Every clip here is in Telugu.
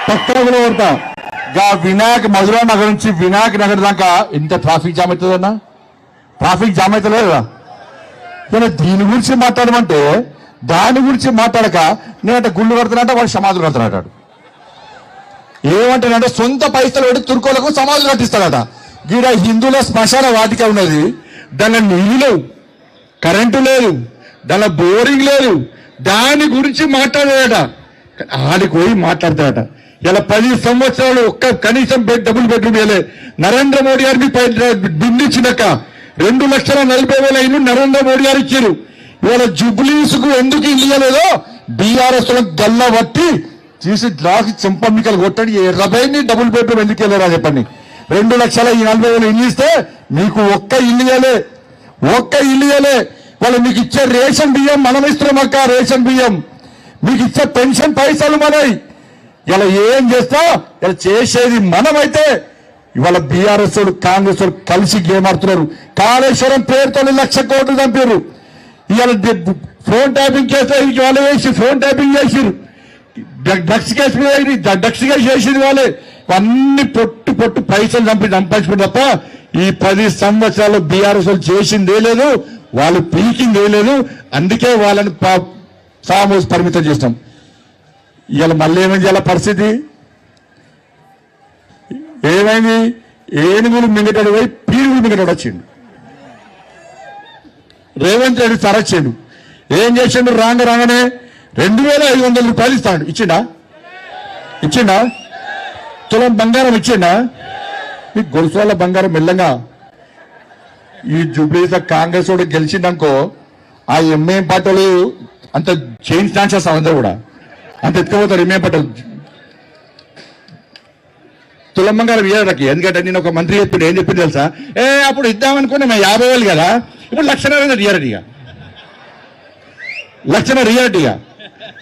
పక్కన కొడతా వినాయక్ మధురా నగర్ నుంచి వినాయక్ నగర్ దాకా ఎంత ట్రాఫిక్ జామ్ అవుతుందన్నా? ట్రాఫిక్ జామ్ అవుతలేదు కదా. దీని గురించి మాట్లాడమంటే దాని గురించి మాట్లాడక నేనంటే గుళ్ళు కడుతున్నట్ట వాడు సమాధులు కడుతున్నాడు. ఏమంటానంటే సొంత పైసలు పెట్టి తుర్కోలకు సమాధులు కట్టిస్తాడట. గీడ హిందువుల శ్మశాన వాటిక ఉన్నది, దానిలో నీళ్ళు లేవు, కరెంటు లేదు, దానిలో బోరింగ్ లేదు, దాని గురించి మాట్లాడాడట. ఆడికి పోయి మాట్లాడతాడట. ఇలా 10 సంవత్సరాలు ఒక్క కనీసం డబుల్ బెడ్రూమ్ వేయలే. నరేంద్ర మోడీ గారికి బిందించినాక 2,40,000 ఇల్లు నరేంద్ర మోడీ గారు ఇచ్చారు. ఇవాళ జుబ్లీస్ కు ఎందుకు ఇల్లు ఇవ్వలేదో బీఆర్ఎస్ గల్ల బట్టి తీసి గ్లాస్ చెంపమ్మికలు కొట్టండి. 20 డబుల్ బెడ్రూమ్ ఎందుకు వెళ్ళారా చెప్పండి. 2,40,000 ఇల్లు ఇస్తే మీకు ఒక్క ఇల్లు ఇవ్వలే. వాళ్ళు మీకు ఇచ్చే రేషన్ బియ్యం మనం ఇస్తున్నాం అక్క. రేషన్ బియ్యం మీకు ఇచ్చే పెన్షన్ పైసలు మనవి. ఇలా ఏం చేస్తా ఇలా చేసేది మనమైతే ఇవాళ బీఆర్ఎస్ కాంగ్రెస్ కలిసి గేమ్ ఆడుతున్నారు. కాళేశ్వరం పేరుతో 1,00,000 కోట్లు చంపారు. ఇవాళ ఫోన్ ట్యాపింగ్ కేసు వాళ్ళు వేసి ఫోన్ ట్యాపింగ్ చేసిరు. డ్రగ్స్ కేసు చేసింది వాళ్ళే. అన్ని పొట్టు పైసలు సంపాదించుకుంటే తప్ప ఈ 10 సంవత్సరాలు బీఆర్ఎస్ చేసిందే లేదు, వాళ్ళు పీకిందే లేదు. అందుకే వాళ్ళని ఫామ్ హౌస్ పరిమితం చేస్తాం. ఇవాళ మళ్ళీ ఏమైంది? ఇలా పరిస్థితి ఏమైంది? ఏనుగులు మింగటాడు పోయి పీరుగులు మింగటాడు వచ్చిండు. రేవంత్ రెడ్డి సార్ వచ్చిండు. ఏం చేసిండు? రాగానే 2,500 రూపాయలు ఇస్తాడు. ఇచ్చిండా? తులం బంగారం ఇచ్చిండా? మీకు గొలుసుల బంగారం మెల్లంగా ఈ జూబ్లీస్ కాంగ్రెస్ వాడు గెలిచిందనుకో ఆ ఎంఏం పార్టీలు అంత చేంజ్ ఛాన్సెస్ అందరూ కూడా అంత ఎత్తుకపోతారు. ఎంఏం పార్టీలు తులం బంగారం ఇయ్యడానికి. ఎందుకంటే నేను ఒక మంత్రి చెప్పిండు. ఏం చెప్పింది తెలుసా? అప్పుడు ఇద్దామనుకుని మేము 50,000 కదా, ఇప్పుడు 1,00,000 రియాలిటీగా 1,00,000 రియాలిటీగా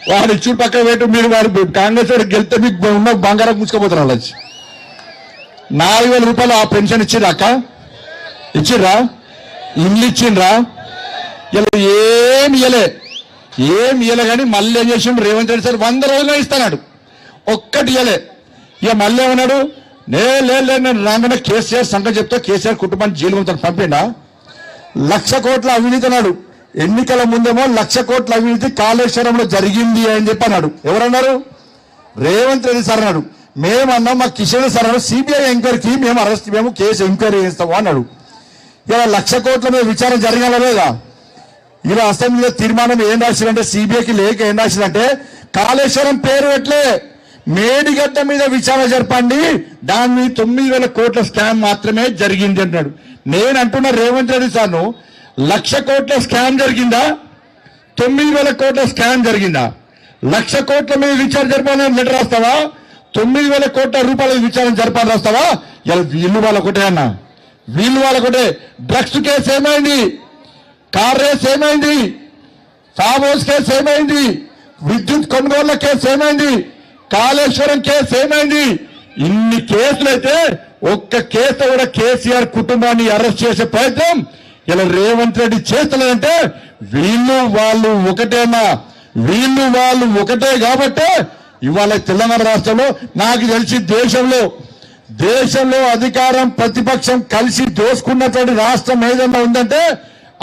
వాడు ఇచ్చుడు పక్క పెట్టు. మీరు వాడు కాంగ్రెస్ వాడు గెలిస్తే మీకు ఉన్న బంగారం ముచ్చుకోపోతారు. వాళ్ళు 4,000 రూపాయలు ఆ పెన్షన్ ఇచ్చిర్రా అక్క? ఇచ్చిర్రా? ఇల్లు ఇచ్చిండ్రా? ఇలా ఏమి ఇయ్యలే కానీ మళ్ళీ ఏం చేసిండు రేవంత్ రెడ్డి సార్? 100 రోజులు ఇస్తాడు, ఒక్కటి ఇయ్యలే. ఇక మళ్ళీ ఏమన్నాడు? నేను రాగానే కేసీఆర్ సంగతి చెప్తా, కేసీఆర్ కుటుంబాన్ని జైలు పంపిండా. 1,00,000 కోట్ల అవినీతి అన్నాడు. ఎన్నికల ముందేమో 1,00,000 కోట్ల అవినీతి కాళేశ్వరంలో జరిగింది అని చెప్పి అన్నాడు. ఎవరన్నారు? రేవంత్ రెడ్డి సార్ అన్నాడు. మేమన్నాం, మా కిషన్ సార్ అన్నాడు, సిబిఐ ఎంక్వైరీకి మేము కేసు ఎంక్వైరీ చేస్తాము అన్నాడు. ఇలా 1,00,000 కోట్ల మీద విచారణ జరగాల లేదా? ఇలా అసెంబ్లీలో తీర్మానం ఏం రాసిందంటే, సిబిఐకి లేక ఏం రాసిందంటే, కాళేశ్వరం పేరు ఎట్లే మేడిగడ్డ మీద విచారణ జరపండి, దాని మీద 9,000 కోట్ల స్కామ్ మాత్రమే జరిగింది అంటున్నాడు. నేను అంటున్నా రేవంత్ రెడ్డి సార్ను, 1,00,000 కోట్ల స్కామ్ జరిగిందా? 9,000 కోట్ల స్కామ్ జరిగిందా? 1,00,000 కోట్ల మీద విచారణ జరపాలని లెటర్ రాస్తావా? 9,000 కోట్ల రూపాయల విచారణ జరపాలని రాస్తావా? ఇలా వీళ్ళు వాళ్ళకొటే అన్న, వీళ్ళు వాళ్ళకొటే. డ్రగ్స్ కేసు ఏమైంది? కార్ రేస్ ఏమైంది? ఫామ్ హౌస్ కేసు ఏమైంది? విద్యుత్ కొనుగోళ్ల కేసు ఏమైంది? కాళేశ్వరం కేసు ఏమైంది? ఇన్ని కేసులైతే ఒక్క కేసు కూడా కేసీఆర్ కుటుంబాన్ని అరెస్ట్ చేసే ప్రయత్నం ఇలా రేవంత్ రెడ్డి చేస్తలేదంటే వీళ్ళు వాళ్ళు ఒకటే కాబట్టే ఇవాళ తెలంగాణ రాష్ట్రంలో నాకు తెలిసి దేశంలో అధికారం ప్రతిపక్షం కలిసి దోసుకున్నటువంటి రాష్ట్రం ఏదన్నా ఉందంటే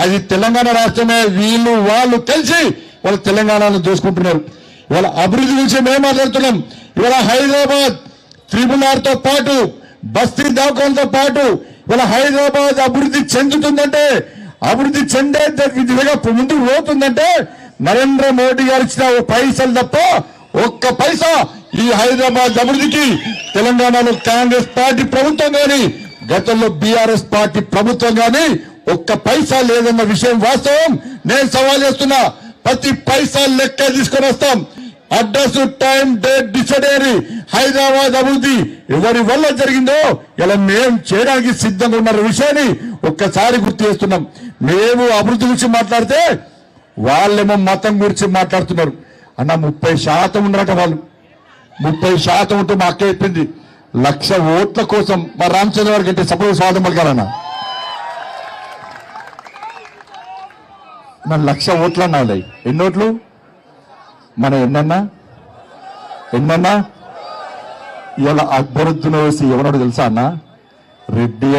అది తెలంగాణ రాష్ట్రమే. వీళ్ళు వాళ్ళు కలిసి వాళ్ళ తెలంగాణను దోసుకుంటున్నారు. ఇవాళ అభివృద్ధి గురించి మేము మాట్లాడుతున్నాం. ఇవాళ హైదరాబాద్ RRR తో పాటు బస్తీ దవాఖానతో పాటు ఇవాళ హైదరాబాద్ అభివృద్ధి చెందుతుందంటే, అభివృద్ధి చెందే విధంగా ముందుకు పోతుందంటే నరేంద్ర మోడీ గారు ఇచ్చిన పైసలు తప్ప ఒక్క పైసా ఈ హైదరాబాద్ అభివృద్ధికి తెలంగాణలో కాంగ్రెస్ పార్టీ ప్రభుత్వం కానీ గతంలో బీఆర్ఎస్ పార్టీ ప్రభుత్వం కానీ ఒక్క పైసా లేదన్న విషయం వాస్తవం. నేను సవాల్ చేస్తున్నా, ప్రతి పైసా లెక్క తీసుకొని వస్తాం. అడ్రస్, టైం, డేట్ డిసైడ్ అయ్యి హైదరాబాద్ అభివృద్ధి ఎవరి వల్ల జరిగిందో ఇలా మేము చేయడానికి సిద్ధంగా ఉన్న విషయాన్ని ఒక్కసారి గుర్తు చేస్తున్నాం. మేము అభివృద్ధి గురించి మాట్లాడితే వాళ్ళేమో మతం గురించి మాట్లాడుతున్నారు. అన్న 30% ఉన్నారట వాళ్ళు. 30% ఉంటే మా అక్క చెప్పింది 1,00,000 ఓట్ల కోసం మా రామచంద్ర గారికి అంటే సపోజ్ స్వాగతం పలకాలన్న. మన 1,00,000 ఓట్లు అన్నా ఎన్ని ఓట్లు? మనం ఎన్నన్నా ఎన్నన్నా ఇలా అక్బరుద్దీన్ ఓవైసీ ఎవరో తెలుసా అన్న రెడ్డి